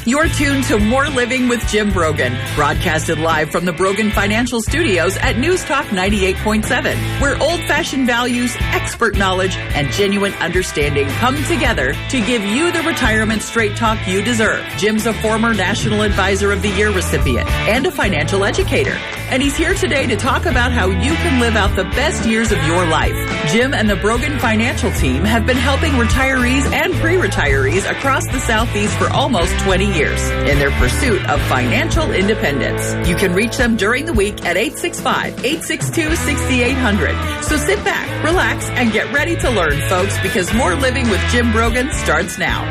You're tuned to More Living with Jim Brogan, broadcasted live from the Brogan Financial Studios at News Talk 98.7, where old-fashioned values, expert knowledge, and genuine understanding come together to give you the retirement straight talk you deserve. Jim's a former National Advisor of the Year recipient and a financial educator, and he's here today to talk about how you can live out the best years of your life. Jim and the Brogan Financial team have been helping retirees and pre-retirees across the Southeast for almost 20 years in their pursuit of financial independence. You can reach them during the week at 865-862-6800. So sit back, relax, and get ready to learn, folks, because More Living with Jim Brogan starts now.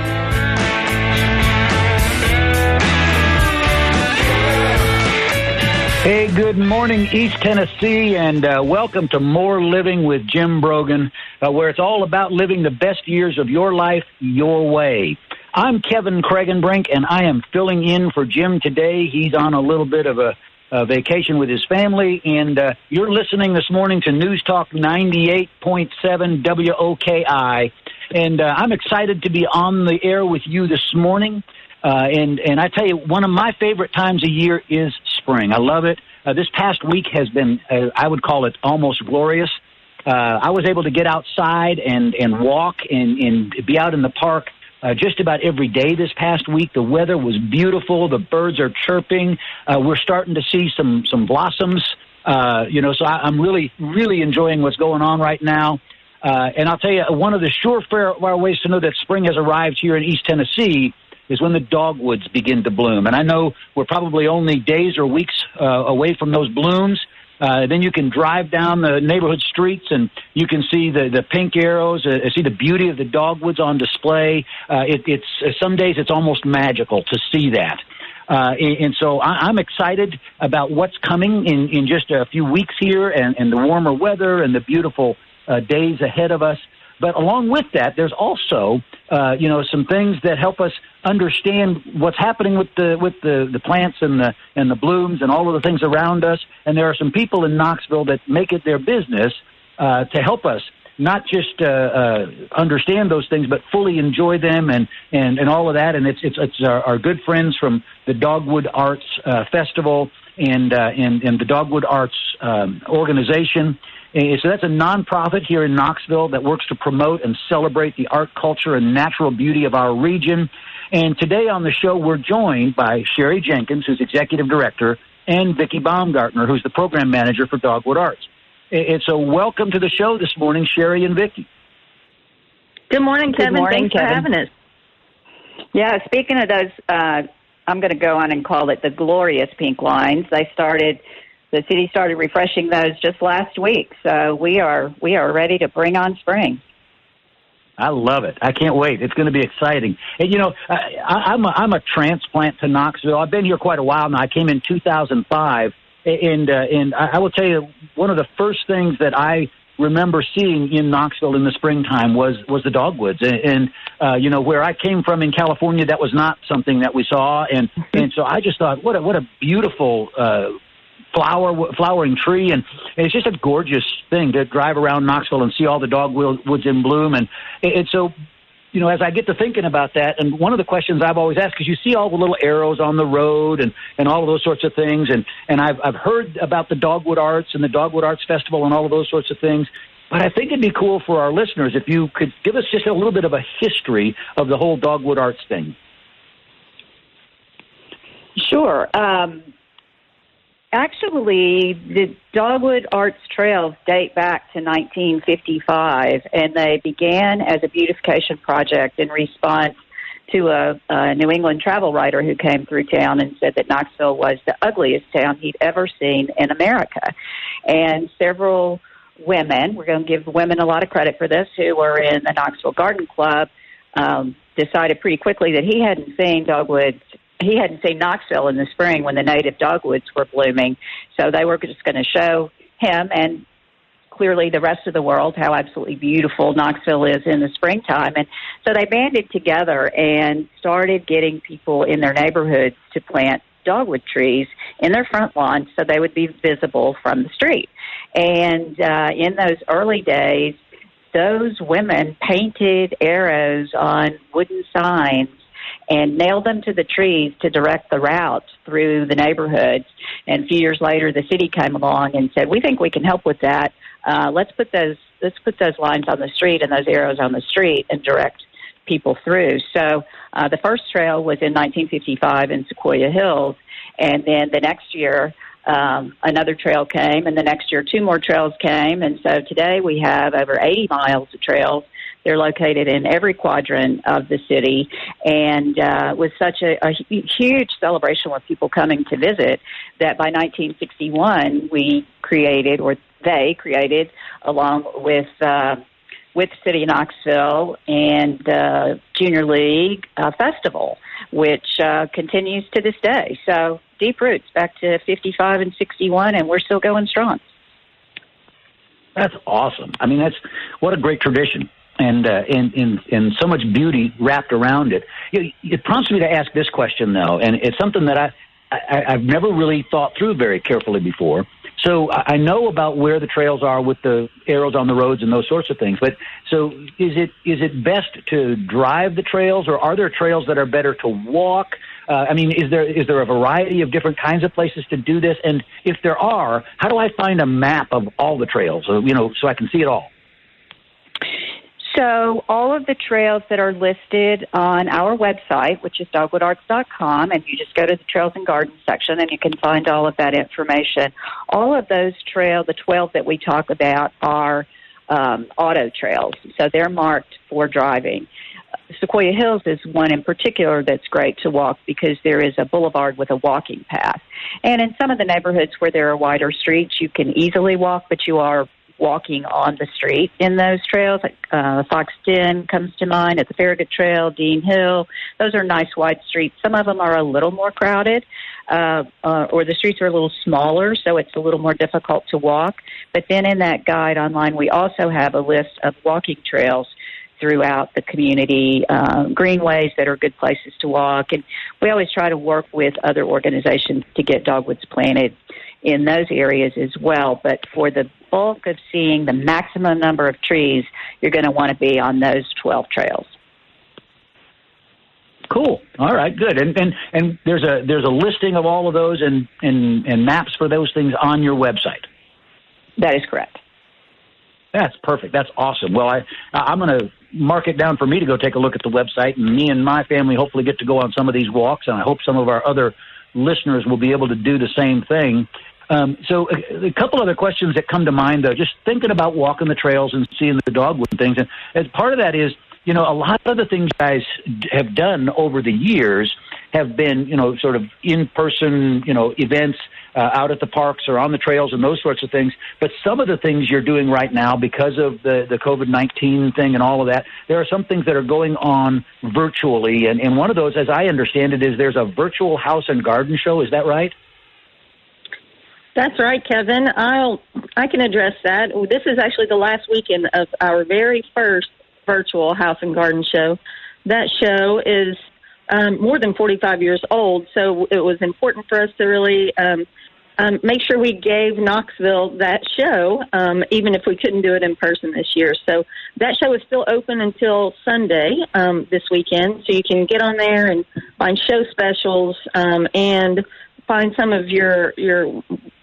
Hey, good morning, East Tennessee, and welcome to More Living with Jim Brogan, where it's all about living the best years of your life your way. I'm Kevin Kragenbrink, and I am filling in for Jim today. He's on a little bit of a vacation with his family, and you're listening this morning to News Talk 98.7 WOKI, and I'm excited to be on the air with you this morning. And I tell you, one of my favorite times of year is spring. I love it. This past week has been, I would call it almost glorious. I was able to get outside and walk and be out in the park just about every day this past week. The weather was beautiful. The birds are chirping. We're starting to see some blossoms. So I'm really, really enjoying what's going on right now. And I'll tell you, one of the surefire ways to know that spring has arrived here in East Tennessee is when the dogwoods begin to bloom. And I know we're probably only days or weeks away from those blooms. Then you can drive down the neighborhood streets and you can see the pink arrows, see the beauty of the dogwoods on display. It's some days it's almost magical to see that. And so I'm excited about what's coming in just a few weeks here and the warmer weather and the beautiful days ahead of us. But along with that, there's also, some things that help us understand what's happening with the plants and the blooms and all of the things around us. And there are some people in Knoxville that make it their business to help us not just understand those things, but fully enjoy them and all of that. And it's our good friends from the Dogwood Arts Festival and the Dogwood Arts organization. So that's a nonprofit here in Knoxville that works to promote and celebrate the art, culture, and natural beauty of our region. And today on the show, we're joined by Sherry Jenkins, who's executive director, and Vicki Baumgartner, who's the program manager for Dogwood Arts. And so welcome to the show this morning, Sherry and Vicki. Good morning, Kevin. Good morning, Thanks for having us. Yeah, speaking of those, I'm going to go on and call it the glorious pink lines. The city started refreshing those just last week, so we are ready to bring on spring. I love it. I can't wait. It's going to be exciting. And, I'm a transplant to Knoxville. I've been here quite a while now. I came in 2005, and I will tell you, one of the first things that I remember seeing in Knoxville in the springtime was the dogwoods. And where I came from in California, that was not something that we saw. And so I just thought, what a beautiful flowering tree, and it's just a gorgeous thing to drive around Knoxville and see all the dogwoods in bloom. And so, as I get to thinking about that, and one of the questions I've always asked, because you see all the little arrows on the road and all of those sorts of things, and I've heard about the Dogwood Arts and the Dogwood Arts Festival and all of those sorts of things, but I think it'd be cool for our listeners if you could give us just a little bit of a history of the whole Dogwood Arts thing. Sure. Actually, the Dogwood Arts trails date back to 1955, and they began as a beautification project in response to a New England travel writer who came through town and said that Knoxville was the ugliest town he'd ever seen in America. And several women, we're going to give women a lot of credit for this, who were in the Knoxville Garden Club, decided pretty quickly that he hadn't seen Knoxville in the spring when the native dogwoods were blooming. So they were just going to show him and clearly the rest of the world how absolutely beautiful Knoxville is in the springtime. And so they banded together and started getting people in their neighborhoods to plant dogwood trees in their front lawns so they would be visible from the street. And in those early days, those women painted arrows on wooden signs and nailed them to the trees to direct the routes through the neighborhoods. And a few years later, the city came along and said, "We think we can help with that. Let's put those lines on the street and those arrows on the street and direct people through." So the first trail was in 1955 in Sequoia Hills, and then the next year another trail came, and the next year 2 more trails came, and so today we have over 80 miles of trails. They're located in every quadrant of the city, and with such a huge celebration with people coming to visit that by 1961 we created, or they created, along with City of Knoxville and Junior League Festival, which continues to this day. So deep roots back to 55 and 61, and we're still going strong. That's awesome. I mean, what a great tradition. And so much beauty wrapped around it. It prompts me to ask this question, though, and it's something that I've never really thought through very carefully before. So I know about where the trails are with the arrows on the roads and those sorts of things. But so is it best to drive the trails, or are there trails that are better to walk? I mean, is there a variety of different kinds of places to do this? And if there are, how do I find a map of all the trails, so I can see it all? So all of the trails that are listed on our website, which is dogwoodarts.com, and you just go to the Trails and Gardens section and you can find all of that information. All of those trails, the 12 that we talk about, are auto trails. So they're marked for driving. Sequoia Hills is one in particular that's great to walk because there is a boulevard with a walking path. And in some of the neighborhoods where there are wider streets, you can easily walk, but you are walking on the street in those trails. Like Fox Den comes to mind at the Farragut Trail, Dean Hill. Those are nice wide streets. Some of them are a little more crowded, or the streets are a little smaller, so it's a little more difficult to walk. But then in that guide online, we also have a list of walking trails throughout the community, greenways that are good places to walk. And we always try to work with other organizations to get dogwoods planted in those areas as well. But for the bulk of seeing the maximum number of trees, you're going to want to be on those 12 trails. Cool. All right, good. And there's a listing of all of those and maps for those things on your website. That is correct. That's perfect. That's awesome. Well, I'm going to mark it down for me to go take a look at the website, and me and my family hopefully get to go on some of these walks, and I hope some of our other listeners will be able to do the same thing. So a couple other questions that come to mind, though, just thinking about walking the trails and seeing the dogwood and things. And as part of that is, a lot of the things you guys have done over the years have been, sort of in-person, events out at the parks or on the trails and those sorts of things. But some of the things you're doing right now because of the COVID-19 thing and all of that, there are some things that are going on virtually. And one of those, as I understand it, is there's a virtual house and garden show. Is that right? That's right, Kevin. I can address that. This is actually the last weekend of our very first virtual house and garden show. That show is more than 45 years old, so it was important for us to really make sure we gave Knoxville that show, even if we couldn't do it in person this year. So that show is still open until Sunday this weekend, so you can get on there and find show specials and find some of your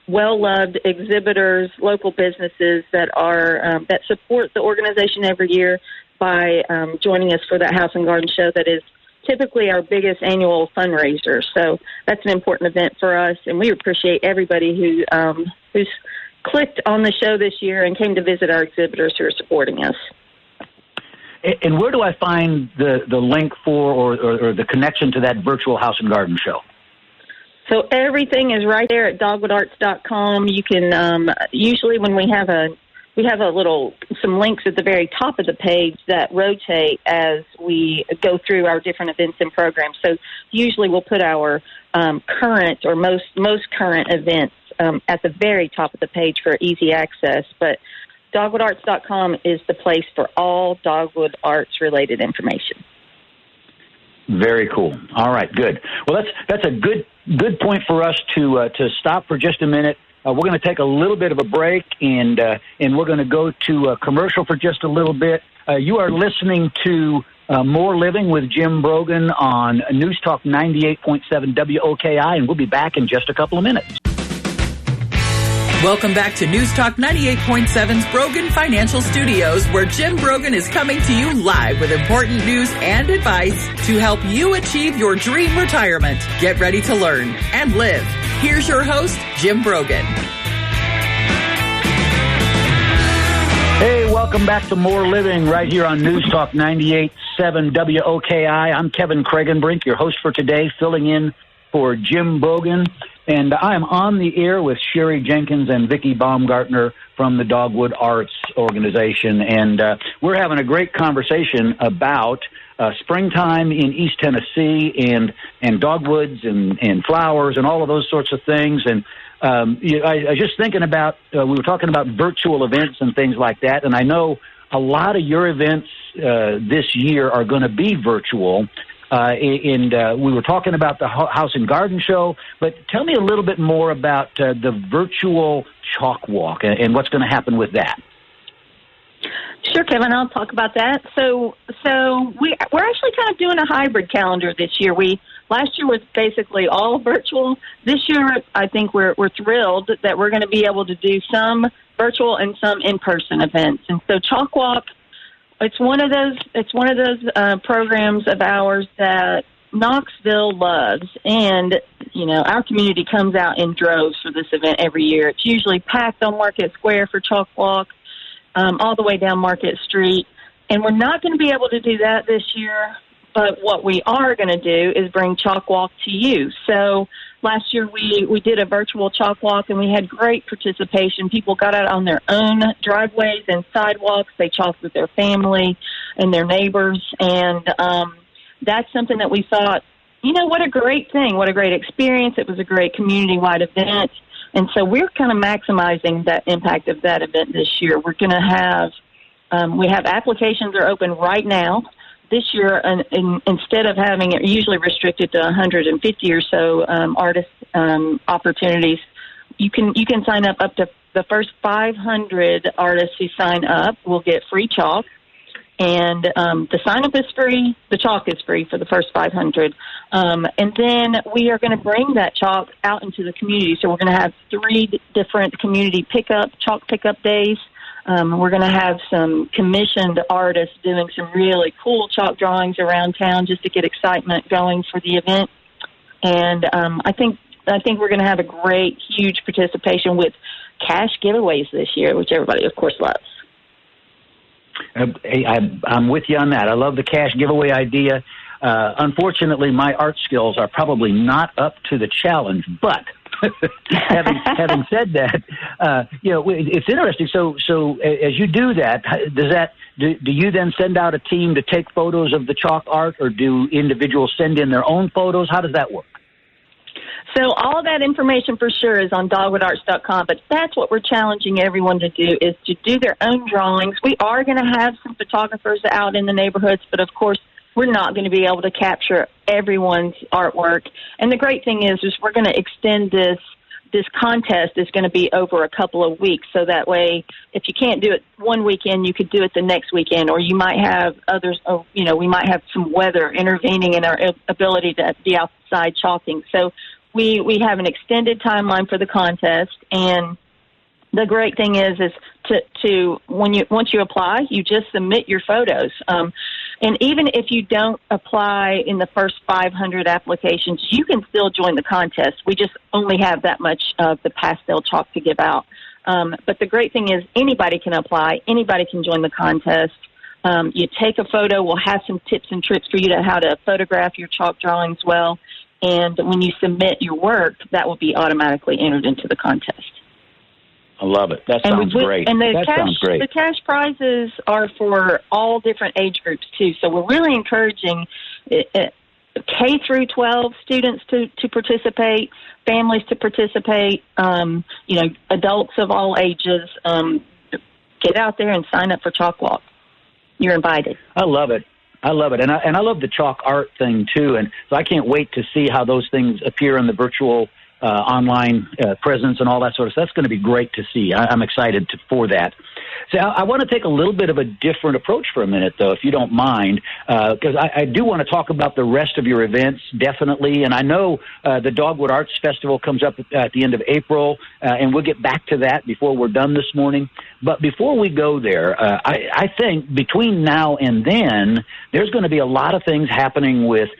well-loved exhibitors, local businesses that are that support the organization every year by joining us for that house and garden show that is typically our biggest annual fundraiser. So that's an important event for us, and we appreciate everybody who's clicked on the show this year and came to visit our exhibitors who are supporting us. And where do I find the link for or the connection to that virtual house and garden show? So everything is right there at dogwoodarts.com. You can usually when we have some links at the very top of the page that rotate as we go through our different events and programs. So usually we'll put our current or most current events at the very top of the page for easy access. But dogwoodarts.com is the place for all Dogwood Arts related information. Very cool. All right, good. Well, that's a good point for us to stop for just a minute. We're going to take a little bit of a break, and we're going to go to a commercial for just a little bit. You are listening to More Living with Jim Brogan on News Talk 98.7 WOKI, and we'll be back in just a couple of minutes. Welcome back to News Talk 98.7's Brogan Financial Studios, where Jim Brogan is coming to you live with important news and advice to help you achieve your dream retirement. Get ready to learn and live. Here's your host, Jim Brogan. Hey, welcome back to More Living right here on News Talk 98.7 WOKI. I'm Kevin Cragenbrink, your host for today, filling in for Jim Brogan. And I'm on the air with Sherry Jenkins and Vicki Baumgartner from the Dogwood Arts organization. And we're having a great conversation about springtime in East Tennessee and dogwoods and flowers and all of those sorts of things. And I was just thinking about, we were talking about virtual events and things like that. And I know a lot of your events this year are going to be virtual. And we were talking about the House and Garden Show, but tell me a little bit more about the virtual chalk walk and what's going to happen with that. Sure, Kevin, I'll talk about that. So we're actually kind of doing a hybrid calendar this year. Last year was basically all virtual. This year, I think we're thrilled that we're going to be able to do some virtual and some in-person events. And so Chalk Walk, it's one of those programs of ours that Knoxville loves, and our community comes out in droves for this event every year. It's usually packed on Market Square for Chalk Walk, all the way down Market Street, and we're not going to be able to do that this year. But what we are going to do is bring Chalk Walk to you. So last year we did a virtual Chalk Walk, and we had great participation. People got out on their own driveways and sidewalks. They chalked with their family and their neighbors. And that's something that we thought, what a great thing, what a great experience. It was a great community-wide event. And so we're kind of maximizing that impact of that event this year. We're going to have, we have applications are open right now. This year, instead of having it usually restricted to 150 or so artist opportunities, you can sign up to the first 500 artists who sign up will get free chalk, and the sign up is free. The chalk is free for the first 500, and then we are going to bring that chalk out into the community. So we're going to have 3 different community chalk pickup days. We're going to have some commissioned artists doing some really cool chalk drawings around town just to get excitement going for the event. And I think we're going to have a great, huge participation with cash giveaways this year, which everybody, of course, loves. I'm with you on that. I love the cash giveaway idea. Unfortunately, my art skills are probably not up to the challenge, but having said that, it's interesting. So as you do that, do you then send out a team to take photos of the chalk art, or do individuals send in their own photos? How does that work? So all that information for sure is on dogwoodarts.com, but that's what we're challenging everyone to do, is to do their own drawings. We are going to have some photographers out in the neighborhoods, but of course we're not going to be able to capture everyone's artwork. And the great thing is we're going to extend this contest is going to be over a couple of weeks. So that way, if you can't do it one weekend, you could do it the next weekend, or you might have others, we might have some weather intervening in our ability to be outside chalking. So we have an extended timeline for the contest, and the great thing is once you apply, you just submit your photos. And even if you don't apply in the first 500 applications, you can still join the contest. We just only have that much of the pastel chalk to give out. But the great thing is anybody can apply. Anybody can join the contest. You take a photo. We'll have some tips and tricks for you to how to photograph your chalk drawings well. And when you submit your work, that will be automatically entered into the contest. I love it. That sounds great. And the cash prizes are for all different age groups, too. So we're really encouraging K through 12 students to participate, families to participate, adults of all ages. Get out there and sign up for Chalk Walk. You're invited. I love it. And I love the chalk art thing, too. And so I can't wait to see how those things appear in the virtual online presence and all that sort of stuff. That's going to be great to see. I'm excited for that. So I want to take a little bit of a different approach for a minute, though, if you don't mind, because I do want to talk about the rest of your events, definitely. And I know the Dogwood Arts Festival comes up at the end of April, and we'll get back to that before we're done this morning. But before we go there, I think between now and then, there's going to be a lot of things happening with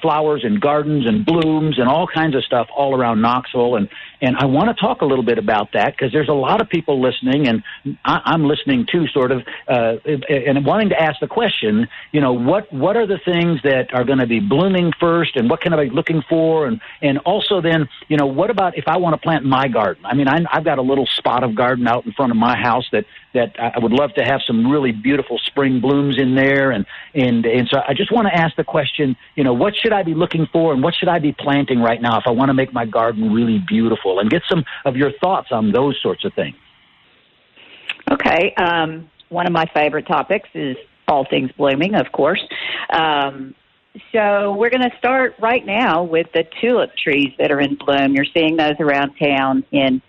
flowers and gardens and blooms and all kinds of stuff all around Knoxville. And I want to talk a little bit about that because there's a lot of people listening, and I'm listening too, sort of, and wanting to ask the question, what are the things that are going to be blooming first, and what can I be looking for? And also then, what about if I want to plant my garden? I mean, I've got a little spot of garden out in front of my house that I would love to have some really beautiful spring blooms in there. And so I just want to ask the question, what should I be looking for, and what should I be planting right now if I want to make my garden really beautiful, and get some of your thoughts on those sorts of things. Okay. One of my favorite topics is all things blooming, of course. So we're going to start right now with the tulip trees that are in bloom. You're seeing those around town in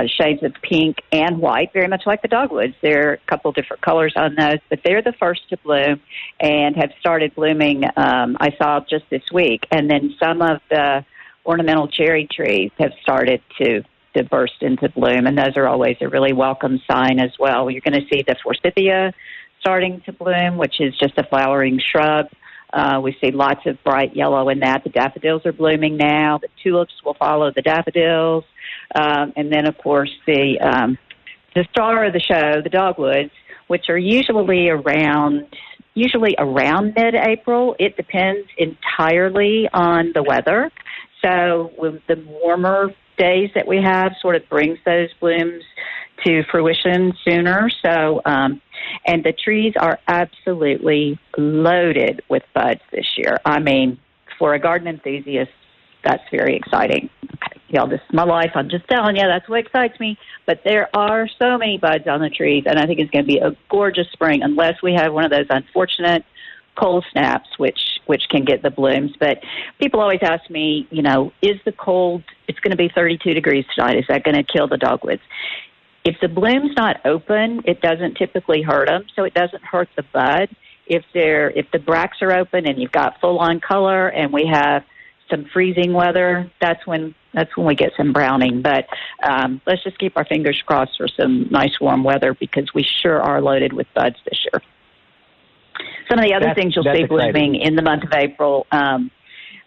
shades of pink and white, very much like the dogwoods. There are a couple different colors on those, but they're the first to bloom and have started blooming, I saw just this week. And then some of the ornamental cherry trees have started to burst into bloom, and those are always a really welcome sign as well. You're going to see the forsythia starting to bloom, which is just a flowering shrub. We see lots of bright yellow in that. The daffodils are blooming now. The tulips will follow the daffodils. And then, of course, the star of the show, the dogwoods, which are usually around mid-April. It depends entirely on the weather. So with the warmer days that we have sort of brings those blooms to fruition sooner. So, and the trees are absolutely loaded with buds this year. I mean, for a garden enthusiast, that's very exciting. Y'all, this is my life. I'm just telling you, that's what excites me. But there are so many buds on the trees, and I think it's going to be a gorgeous spring unless we have one of those unfortunate cold snaps, which can get the blooms. But people always ask me, is the cold, it's going to be 32 degrees tonight, is that going to kill the dogwoods? If the bloom's not open, it doesn't typically hurt them, so it doesn't hurt the bud. If the bracts are open and you've got full-on color and we have some freezing weather, that's when we get some browning. But let's just keep our fingers crossed for some nice warm weather because we sure are loaded with buds this year. Some of the other things you'll see blooming in the month of April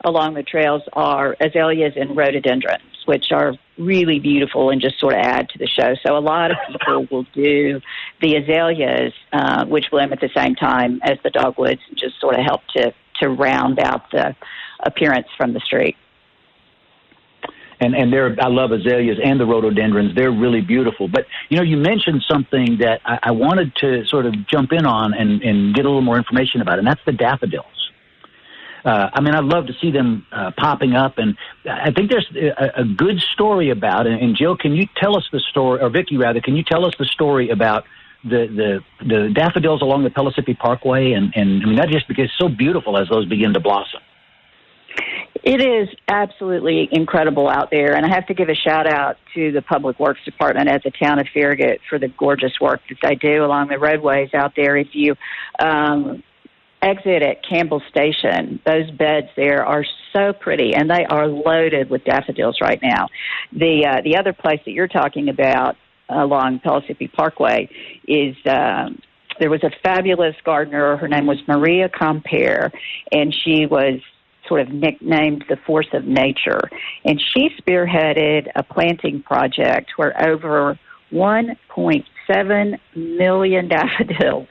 along the trails are azaleas and rhododendrons, which are really beautiful and just sort of add to the show. So a lot of people will do the azaleas, which bloom at the same time as the dogwoods, and just sort of help to round out the appearance from the street. And I love azaleas and the rhododendrons. They're really beautiful. But, you mentioned something that I wanted to sort of jump in on and get a little more information about, and that's the daffodils. I'd love to see them popping up, and I think there's a good story about it. And Jill, can you tell us the story, or Vicki rather, can you tell us the story about the daffodils along the Pellissippi Parkway? And that just because it's so beautiful as those begin to blossom. It is absolutely incredible out there, and I have to give a shout-out to the Public Works Department at the town of Farragut for the gorgeous work that they do along the roadways out there. If you exit at Campbell Station, those beds there are so pretty, and they are loaded with daffodils right now. The other place that you're talking about along Pellissippi Parkway is there was a fabulous gardener. Her name was Maria Compere, and she was sort of nicknamed the Force of Nature. And she spearheaded a planting project where over 1.7 million daffodils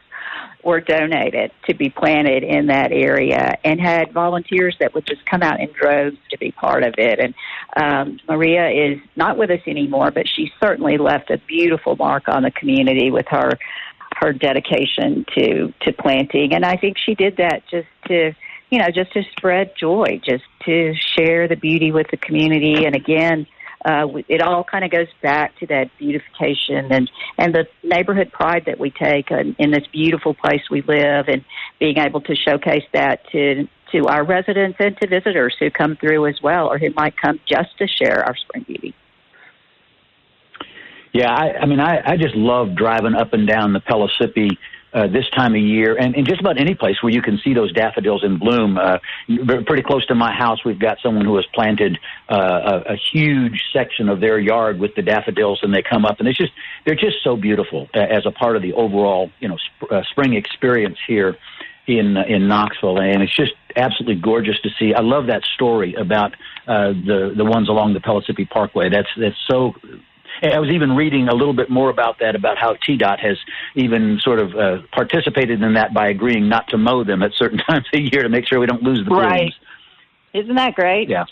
were donated to be planted in that area, and had volunteers that would just come out in droves to be part of it. And Maria is not with us anymore, but she certainly left a beautiful mark on the community with her dedication to planting. And I think she did that just to spread joy, just to share the beauty with the community. And again, it all kind of goes back to that beautification and the neighborhood pride that we take in this beautiful place we live, and being able to showcase that to to our residents and to visitors who come through as well, or who might come just to share our spring beauty. Yeah, I just love driving up and down the Pellissippi this time of year, and just about any place where you can see those daffodils in bloom. Pretty close to my house, we've got someone who has planted a huge section of their yard with the daffodils, and they come up, and they're just so beautiful as a part of the overall spring experience here in Knoxville, and it's just absolutely gorgeous to see. I love that story about the ones along the Pellissippi Parkway. That's so. I was even reading a little bit more about that, about how TDOT has even sort of participated in that by agreeing not to mow them at certain times of year to make sure we don't lose the blooms. Right. Isn't that great? Yeah.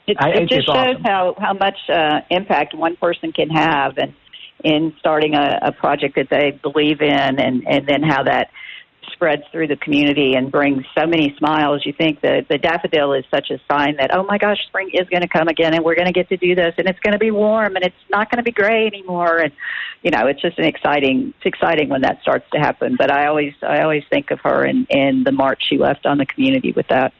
It just shows awesome. how much impact one person can have in starting a project that they believe in, and then how that spreads through the community and brings so many smiles. You think that the daffodil is such a sign that, oh my gosh, spring is going to come again, and we're going to get to do this, and it's going to be warm, and it's not going to be gray anymore. And it's just it's exciting when that starts to happen. But I always think of her and the mark she left on the community with that.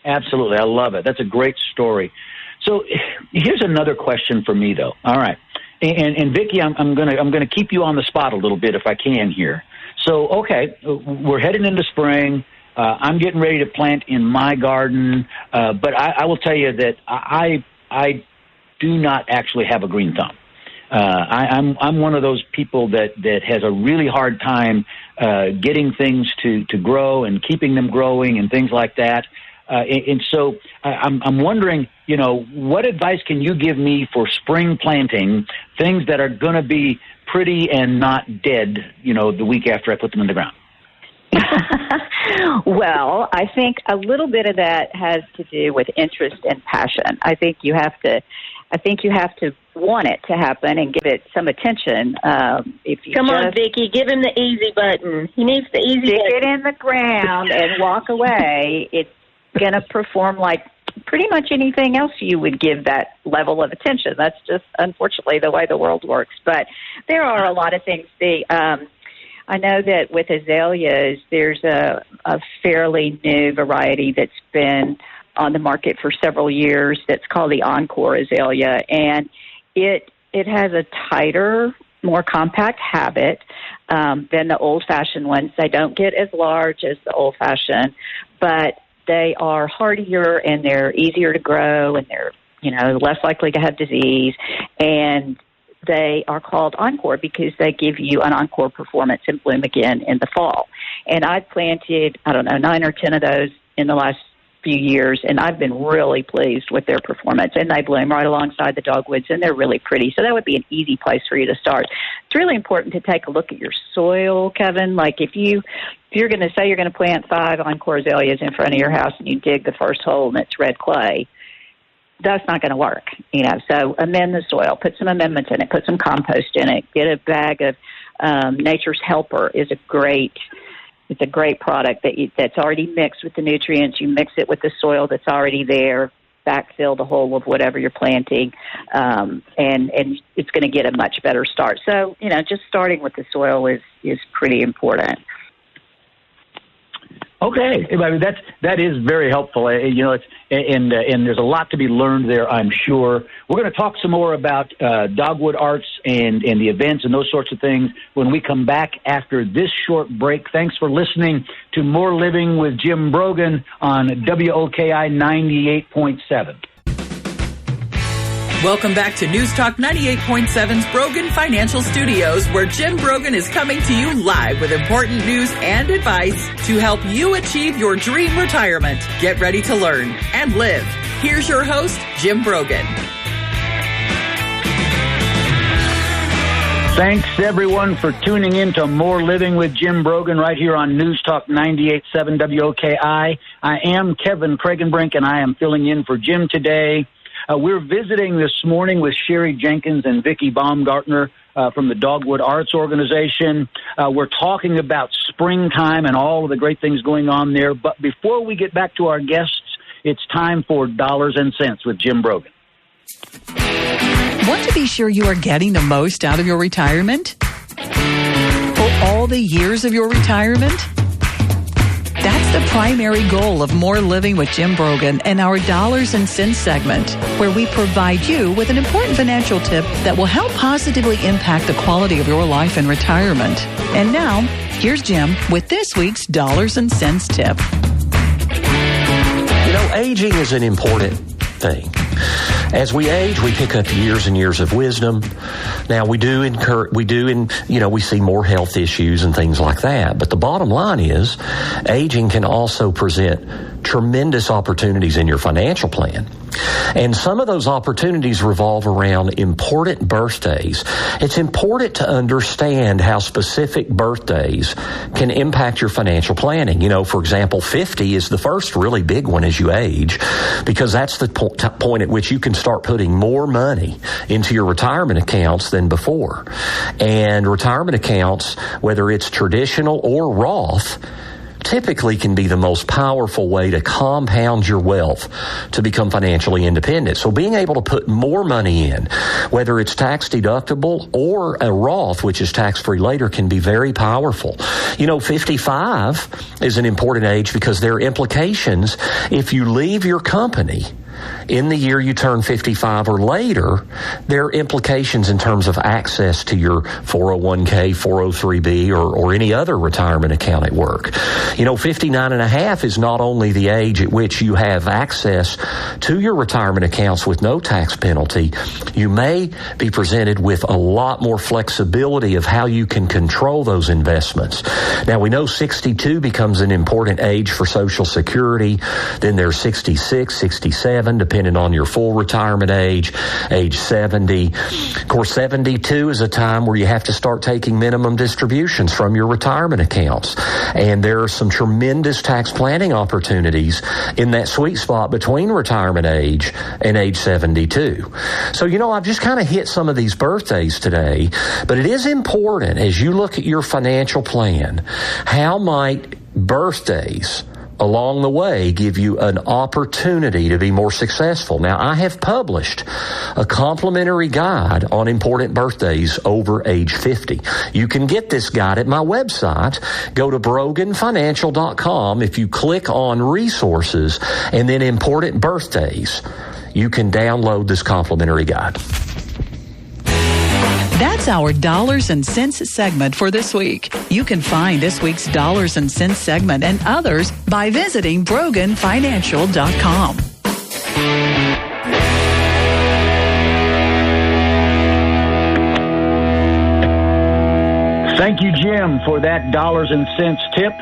Absolutely, I love it. That's a great story. So here's another question for me, though. All right, and Vicki, I'm gonna keep you on the spot a little bit if I can here. So, okay, we're heading into spring. I'm getting ready to plant in my garden, but I will tell you that I do not actually have a green thumb. I'm one of those people that has a really hard time getting things to grow and keeping them growing and things like that. And so I'm wondering, what advice can you give me for spring planting, things that are going to be pretty and not dead, the week after I put them in the ground? Well, I think a little bit of that has to do with interest and passion. I think you have to want it to happen and give it some attention. Come on, Vicki, give him the easy button. He needs the easy button. Stick it in the ground and walk away. It's going to perform like pretty much anything else you would give that level of attention. That's just, unfortunately, the way the world works. But there are a lot of things. I know that with azaleas, there's a fairly new variety that's been on the market for several years that's called the Encore Azalea, and it has a tighter, more compact habit than the old-fashioned ones. They don't get as large as the old-fashioned, but they are hardier and they're easier to grow, and they're less likely to have disease, and they are called Encore because they give you an encore performance and bloom again in the fall. And I've planted, 9 or 10 of those in the last few years, and I've been really pleased with their performance. And they bloom right alongside the dogwoods, and they're really pretty. So that would be an easy place for you to start. It's really important to take a look at your soil, Kevin. Like if you're going to say you're going to plant 5 Encore Azaleas in front of your house and you dig the first hole and it's red clay, that's not going to work, So amend the soil, put some amendments in it, put some compost in it, get a bag of Nature's Helper is a great product that's already mixed with the nutrients. You mix it with the soil that's already there, backfill the hole of whatever you're planting, and it's going to get a much better start. So, just starting with the soil is pretty important. Okay, that is very helpful. And there's a lot to be learned there, I'm sure. We're going to talk some more about Dogwood Arts and the events and those sorts of things when we come back after this short break. Thanks for listening to More Living with Jim Brogan on WOKI 98.7. Welcome back to News Talk 98.7's Brogan Financial Studios, where Jim Brogan is coming to you live with important news and advice to help you achieve your dream retirement. Get ready to learn and live. Here's your host, Jim Brogan. Thanks, everyone, for tuning in to More Living with Jim Brogan right here on News Talk 98.7 WOKI. I am Kevin Cragenbrink, and I am filling in for Jim today. We're visiting this morning with Sherry Jenkins and Vicki Baumgartner from the Dogwood Arts organization. We're talking about springtime and all of the great things going on there. But before we get back to our guests, it's time for Dollars and Cents with Jim Brogan. Want to be sure you are getting the most out of your retirement? For all the years of your retirement? That's That's the primary goal of More Living with Jim Brogan and our Dollars and Cents segment, where we provide you with an important financial tip that will help positively impact the quality of your life in retirement. And now, here's Jim with this week's Dollars and Cents tip. You know, aging is an important thing. As we age, we pick up years and years of wisdom. Now, we see more health issues and things like that. But the bottom line is, aging can also present tremendous opportunities in your financial plan. And some of those opportunities revolve around important birthdays. It's important to understand how specific birthdays can impact your financial planning. You know, for example, 50 is the first really big one as you age, because that's the point at which you can start putting more money into your retirement accounts than before. And retirement accounts, whether it's traditional or Roth, typically can be the most powerful way to compound your wealth to become financially independent. So being able to put more money in, whether it's tax deductible or a Roth, which is tax-free later, can be very powerful. You know, 55 is an important age because there are implications if you leave your company in the year you turn 55 or later. There are implications in terms of access to your 401k, 403b, or any other retirement account at work. You know, 59 and a half is not only the age at which you have access to your retirement accounts with no tax penalty, you may be presented with a lot more flexibility of how you can control those investments. Now, we know 62 becomes an important age for Social Security. Then there's 66, 67, depending on your full retirement age 70. Of course, 72 is a time where you have to start taking minimum distributions from your retirement accounts. And there are some tremendous tax planning opportunities in that sweet spot between retirement age and age 72. So, you know, I've just kind of hit some of these birthdays today, but it is important as you look at your financial plan, how might birthdays along the way give you an opportunity to be more successful. Now, I have published a complimentary guide on important birthdays over age 50. You can get this guide at my website. Go to broganfinancial.com. If you click on resources and then important birthdays, you can download this complimentary guide. That's our Dollars and Cents segment for this week. You can find this week's Dollars and Cents segment and others by visiting broganfinancial.com. Thank you, Jim, for that Dollars and Cents tip.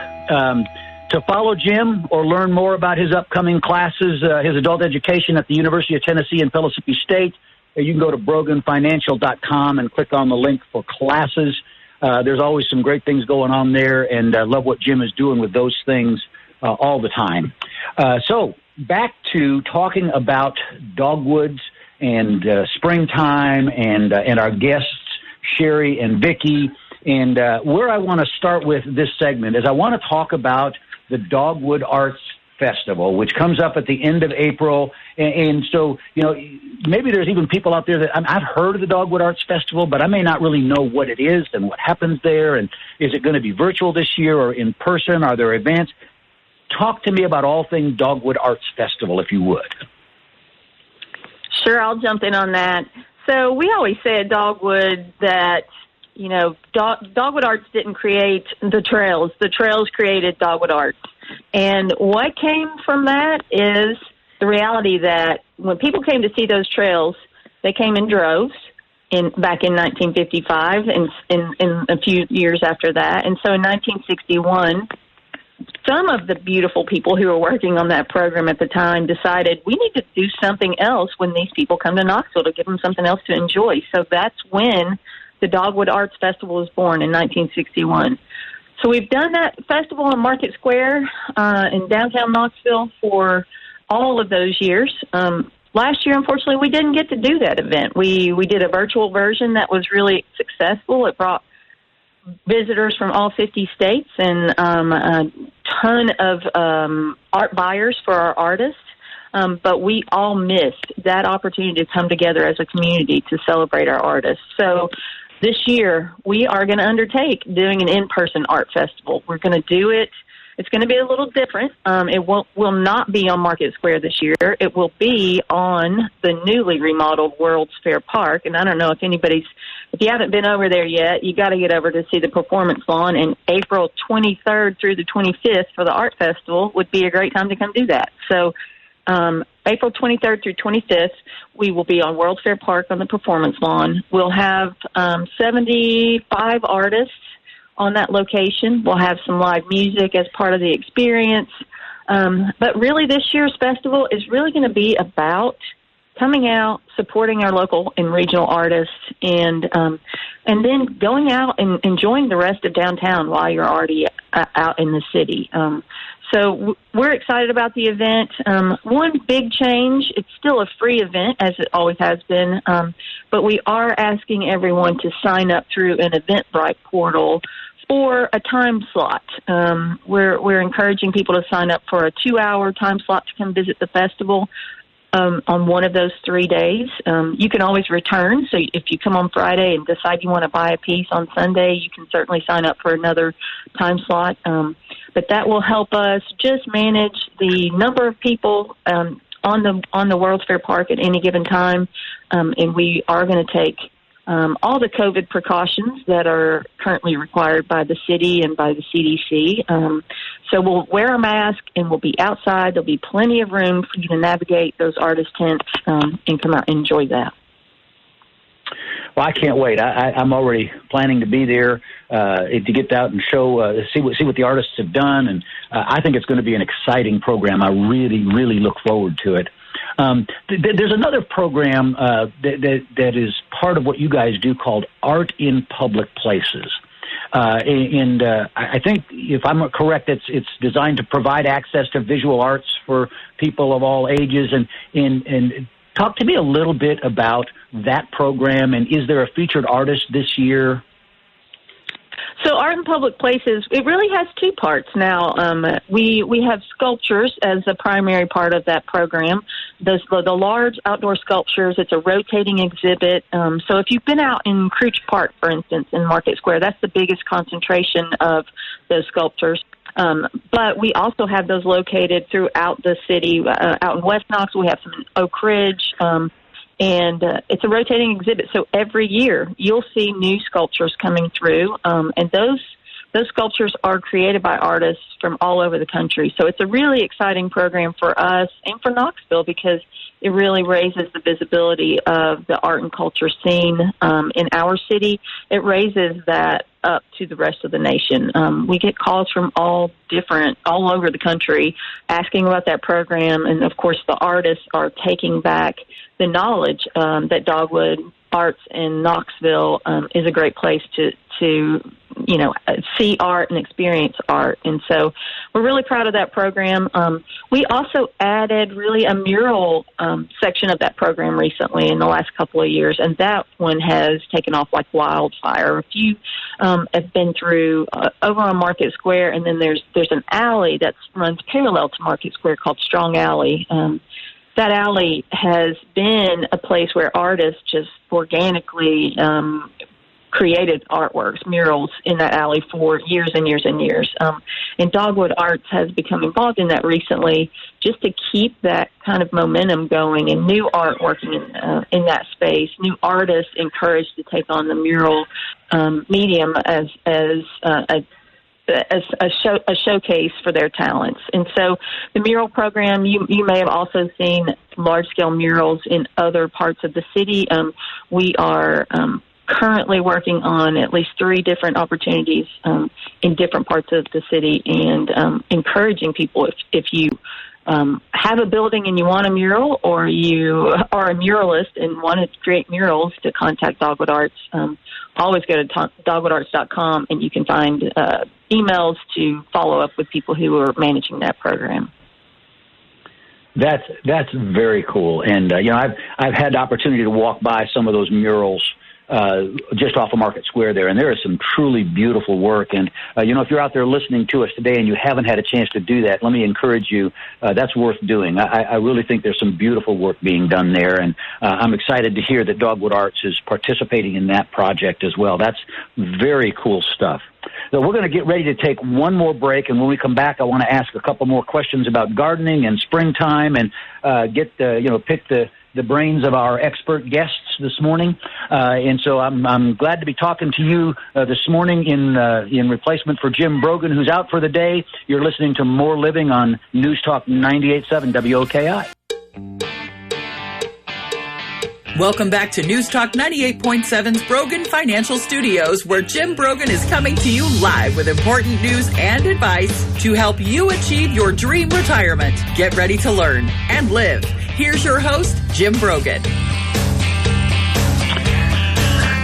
To follow Jim or learn more about his upcoming classes, his adult education at the University of Tennessee in Mississippi State, you can go to broganfinancial.com and click on the link for classes. There's always some great things going on there, and I love what Jim is doing with those things all the time. So back to talking about dogwoods and springtime and our guests, Sherry and Vicki. And where I want to start with this segment is I want to talk about the Dogwood Arts Festival, which comes up at the end of April. And so, you know, maybe there's even people out there that I've heard of the Dogwood Arts Festival, but I may not really know what it is and what happens there. And is it going to be virtual this year or in person? Are there events? Talk to me about all things Dogwood Arts Festival, if you would. Sure, I'll jump in on that. So we always say at Dogwood that, you know, Dogwood Arts didn't create the trails. The trails created Dogwood Arts. And what came from that is the reality that when people came to see those trails, they came in droves back in 1955 and in a few years after that. And so in 1961, some of the beautiful people who were working on that program at the time decided we need to do something else when these people come to Knoxville to give them something else to enjoy. So that's when the Dogwood Arts Festival was born in 1961. So we've done that festival in Market Square in downtown Knoxville for all of those years. Last year, unfortunately, we didn't get to do that event. We did a virtual version that was really successful. It brought visitors from all 50 states and a ton of art buyers for our artists. But we all missed that opportunity to come together as a community to celebrate our artists. So this year, we are going to undertake doing an in-person art festival. We're going to do it it's going to be a little different. It will not be on Market Square this year. It will be on the newly remodeled World's Fair Park. And I don't know if you haven't been over there yet, you got to get over to see the performance lawn. And April 23rd through the 25th for the Art Festival would be a great time to come do that. So April 23rd through 25th, we will be on World's Fair Park on the performance lawn. We'll have 75 artists on that location. We'll have some live music as part of the experience. But really this year's festival is really going to be about coming out, supporting our local and regional artists, and then going out and enjoying the rest of downtown while you're already out in the city. So we're excited about the event. One big change, it's still a free event, as it always has been, but we are asking everyone to sign up through an Eventbrite portal for a time slot. We're encouraging people to sign up for a 2-hour time slot to come visit the festival on one of those 3 days. You can always return, so if you come on Friday and decide you want to buy a piece on Sunday, you can certainly sign up for another time slot. But that will help us just manage the number of people on the World's Fair Park at any given time, and we are going to take all the COVID precautions that are currently required by the city and by the CDC. So we'll wear a mask and we'll be outside. There'll be plenty of room for you to navigate those artist tents and come out and enjoy that. Well, I can't wait. I'm already planning to be there to get out and see what the artists have done, and I think it's going to be an exciting program. I really, really look forward to it. There's another program that is part of what you guys do called Art in Public Places. And I think, if I'm correct, it's designed to provide access to visual arts for people of all ages. And talk to me a little bit about that program, and is there a featured artist this year? So Art in Public Places, it really has two parts now. We have sculptures as a primary part of that program. The large outdoor sculptures, it's a rotating exhibit. So if you've been out in Creech Park, for instance, in Market Square, that's the biggest concentration of those sculptures. But we also have those located throughout the city. Out in West Knox, we have some in Oak Ridge, and it's a rotating exhibit. So every year you'll see new sculptures coming through, and those sculptures are created by artists from all over the country. So it's a really exciting program for us and for Knoxville, because it really raises the visibility of the art and culture scene in our city. It raises that up to the rest of the nation. We get calls from all over the country asking about that program, and of course the artists are taking back the knowledge that Dogwood Arts in Knoxville is a great place to see art and experience art. And so we're really proud of that program. We also added really a mural section of that program recently in the last couple of years, and that one has taken off like wildfire. If you have been through over on Market Square, and then there's an alley that runs parallel to Market Square called Strong Alley. That alley has been a place where artists just organically created artworks, murals in that alley for years and years and years. And Dogwood Arts has become involved in that recently, just to keep that kind of momentum going, and new art working in that space, new artists encouraged to take on the mural medium as a showcase for their talents. And so the mural program, you may have also seen large-scale murals in other parts of the city. We are currently working on at least 3 different opportunities in different parts of the city, and encouraging people, if you have a building and you want a mural, or you are a muralist and want to create murals, to contact Dogwood Arts. Always go to dogwoodarts.com, and you can find emails to follow up with people who are managing that program. That's very cool. And I've had the opportunity to walk by some of those murals just off of Market Square there, and there is some truly beautiful work. And, if you're out there listening to us today and you haven't had a chance to do that, let me encourage you, that's worth doing. I really think there's some beautiful work being done there, and I'm excited to hear that Dogwood Arts is participating in that project as well. That's very cool stuff. So we're going to get ready to take one more break, and when we come back, I want to ask a couple more questions about gardening and springtime and pick the brains of our expert guests this morning. And so I'm glad to be talking to you this morning in replacement for Jim Brogan, who's out for the day. You're listening to More Living on News Talk 98.7 WOKI. Welcome back to News Talk 98.7's Brogan Financial Studios, where Jim Brogan is coming to you live with important news and advice to help you achieve your dream retirement. Get ready to learn and live. Here's your host, Jim Brogan.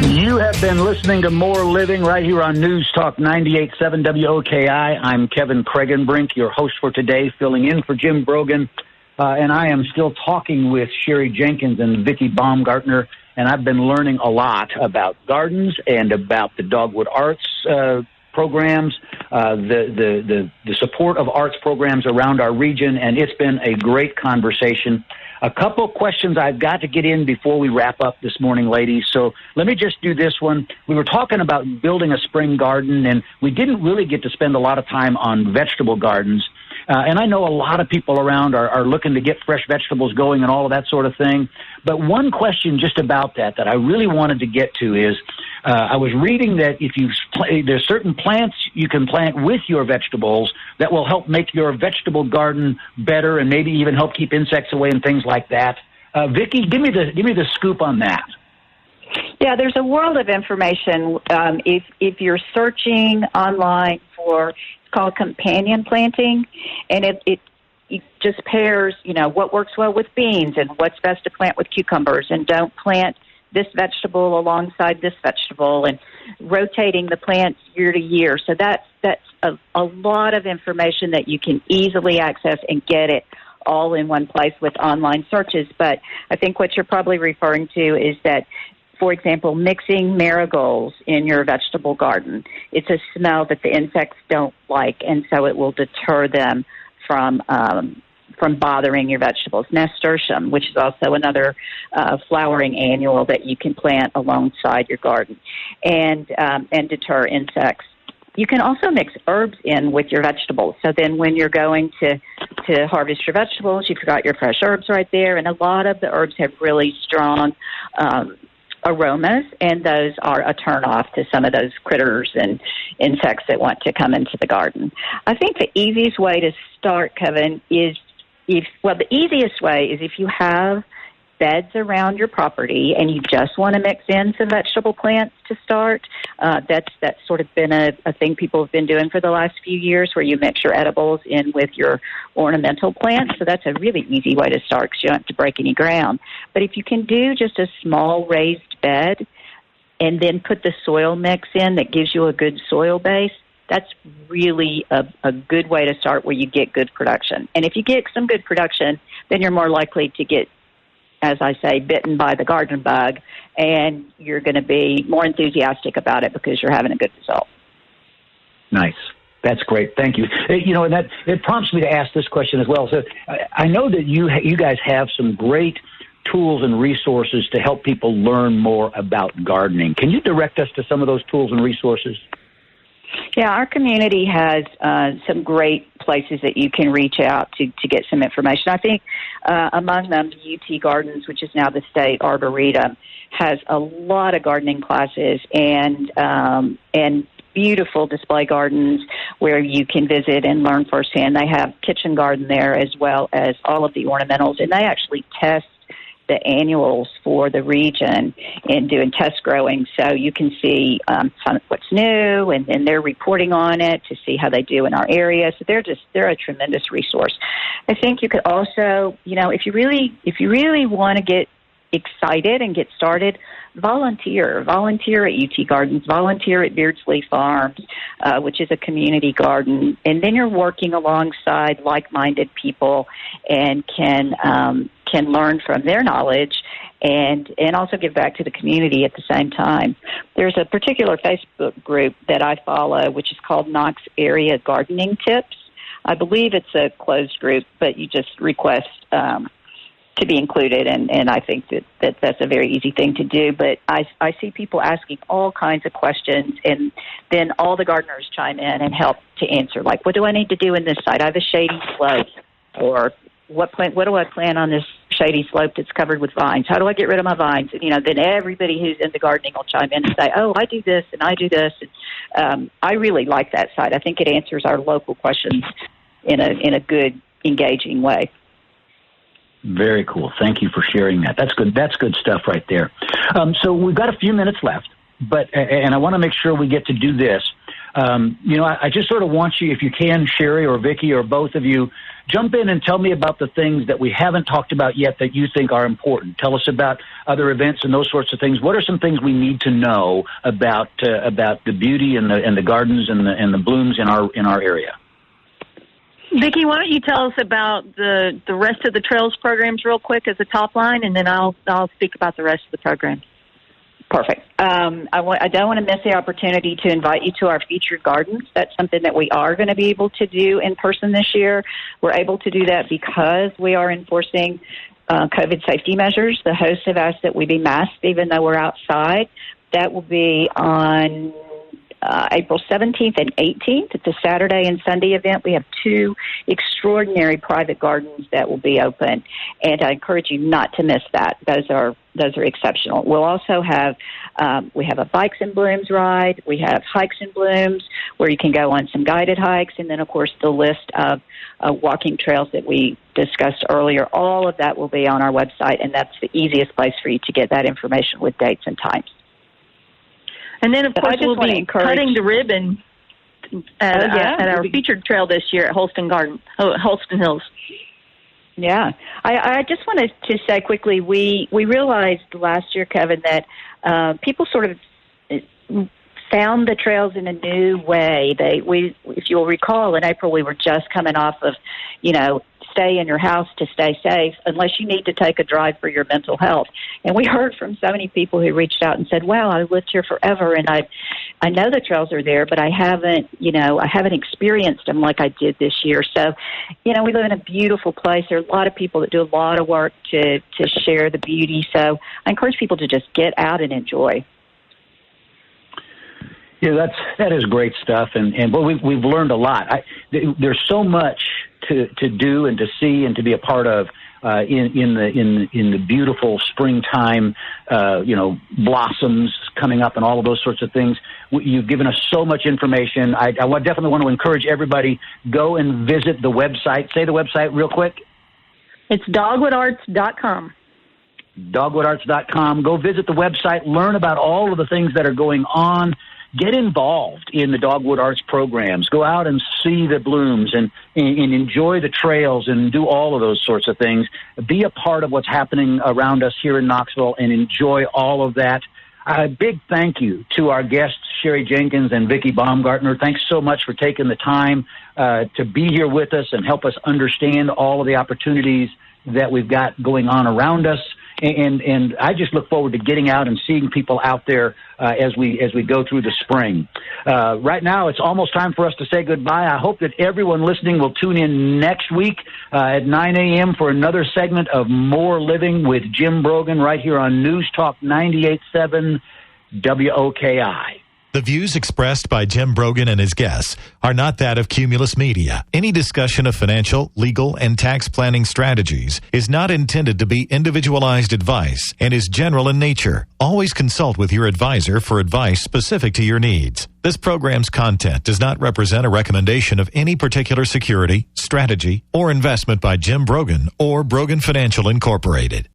You have been listening to More Living right here on News Talk 98.7 WOKI. I'm Kevin Cregenbrink, your host for today, filling in for Jim Brogan. And I am still talking with Sherry Jenkins and Vicki Baumgartner, and I've been learning a lot about gardens and about the Dogwood Arts programs, the support of arts programs around our region, and it's been a great conversation. A couple of questions I've got to get in before we wrap up this morning, ladies. So let me just do this one. We were talking about building a spring garden, and we didn't really get to spend a lot of time on vegetable gardens. And I know a lot of people around are looking to get fresh vegetables going and all of that sort of thing. But one question just about that I really wanted to get to is, I was reading that there's certain plants you can plant with your vegetables that will help make your vegetable garden better and maybe even help keep insects away and things like that. Vicki, give me the scoop on that. Yeah, there's a world of information. If you're searching online for, it's called companion planting, and it just pairs, what works well with beans and what's best to plant with cucumbers, and don't plant this vegetable alongside this vegetable, and rotating the plants year to year. So that's a lot of information that you can easily access and get it all in one place with online searches. But I think what you're probably referring to is that, for example, mixing marigolds in your vegetable garden. It's a smell that the insects don't like, and so it will deter them from bothering your vegetables. Nasturtium, which is also another flowering annual that you can plant alongside your garden and deter insects. You can also mix herbs in with your vegetables. So then when you're going to harvest your vegetables, you've got your fresh herbs right there, and a lot of the herbs have really strong aromas, and those are a turnoff to some of those critters and insects that want to come into the garden. I think the easiest way to start, Kevin, is the easiest way is if you have beds around your property and you just want to mix in some vegetable plants to start. That's sort of been a thing people have been doing for the last few years, where you mix your edibles in with your ornamental plants. So that's a really easy way to start because you don't have to break any ground. But if you can do just a small raised bed and then put the soil mix in that gives you a good soil base, that's really a good way to start, where you get good production. And if you get some good production, then you're more likely to get, as I say, bitten by the garden bug, and you're going to be more enthusiastic about it because you're having a good result. Nice. That's great. Thank you. And that it prompts me to ask this question as well. So I know that you guys have some great tools and resources to help people learn more about gardening. Can you direct us to some of those tools and resources? Yeah, our community has some great places that you can reach out to get some information. I think among them, UT Gardens, which is now the State Arboretum, has a lot of gardening classes and beautiful display gardens where you can visit and learn firsthand. They have kitchen garden there as well as all of the ornamentals, and they actually test the annuals for the region and doing test growing, so you can see what's new, and they're reporting on it to see how they do in our area. So they're a tremendous resource. I think you could also, if you really want to get excited and get started, volunteer at UT Gardens, volunteer at Beardsley Farms, which is a community garden, and then you're working alongside like-minded people and can can learn from their knowledge and also give back to the community at the same time. There's a particular Facebook group that I follow, which is called Knox Area Gardening Tips. I believe it's a closed group, but you just request to be included, and I think that's a very easy thing to do. But I see people asking all kinds of questions, and then all the gardeners chime in and help to answer, like, what do I need to do in this site? I have a shady slope, or what do I plant on this shady slope that's covered with vines? How do I get rid of my vines? And, then everybody who's into gardening will chime in and say, oh, I do this and I do this. And, I really like that site. I think it answers our local questions in a good, engaging way. Very cool. Thank you for sharing that. That's good. That's good stuff right there. So we've got a few minutes left, and I want to make sure we get to do this. I just sort of want you, if you can, Sherry or Vicki or both of you, jump in and tell me about the things that we haven't talked about yet that you think are important. Tell us about other events and those sorts of things. What are some things we need to know about the beauty and the gardens and the blooms in our area? Vicki, why don't you tell us about the rest of the Trails programs real quick as a top line, and then I'll speak about the rest of the programs. Perfect. I don't want to miss the opportunity to invite you to our featured gardens. That's something that we are going to be able to do in person this year. We're able to do that because we are enforcing COVID safety measures. The hosts have asked that we be masked even though we're outside. That will be on April 17th and 18th. It's a Saturday and Sunday event. We have 2 extraordinary private gardens that will be open, and I encourage you not to miss that. Those are exceptional. We'll also have we have a Bikes and Blooms ride. We have Hikes and Blooms where you can go on some guided hikes, and then, of course, the list of walking trails that we discussed earlier. All of that will be on our website, and that's the easiest place for you to get that information with dates and times. And then, of course, we'll be cutting the ribbon at our featured trail this year at Holston Hills. Yeah. I just wanted to say quickly, we realized last year, Kevin, that people sort of found the trails in a new way. If you'll recall, in April we were just coming off of, stay in your house to stay safe unless you need to take a drive for your mental health. And we heard from so many people who reached out and said, wow, I lived here forever and I know the trails are there, but I haven't experienced them like I did this year. So, we live in a beautiful place. There are a lot of people that do a lot of work to share the beauty. So I encourage people to just get out and enjoy. Yeah, that is great stuff, and we've learned a lot. There's so much to do and to see and to be a part of in the beautiful springtime, blossoms coming up and all of those sorts of things. You've given us so much information. I definitely want to encourage everybody, go and visit the website. Say the website real quick. It's dogwoodarts.com. Dogwoodarts.com. Go visit the website. Learn about all of the things that are going on. Get involved in the Dogwood Arts programs. Go out and see the blooms and enjoy the trails and do all of those sorts of things. Be a part of what's happening around us here in Knoxville and enjoy all of that. A big thank you to our guests, Sherry Jenkins and Vicki Baumgartner. Thanks so much for taking the time to be here with us and help us understand all of the opportunities that we've got going on around us. And I just look forward to getting out and seeing people out there as we go through the spring. Right now, it's almost time for us to say goodbye. I hope that everyone listening will tune in next week at 9 a.m. for another segment of More Living with Jim Brogan right here on News Talk 98.7 WOKI. The views expressed by Jim Brogan and his guests are not that of Cumulus Media. Any discussion of financial, legal, and tax planning strategies is not intended to be individualized advice and is general in nature. Always consult with your advisor for advice specific to your needs. This program's content does not represent a recommendation of any particular security, strategy, or investment by Jim Brogan or Brogan Financial Incorporated.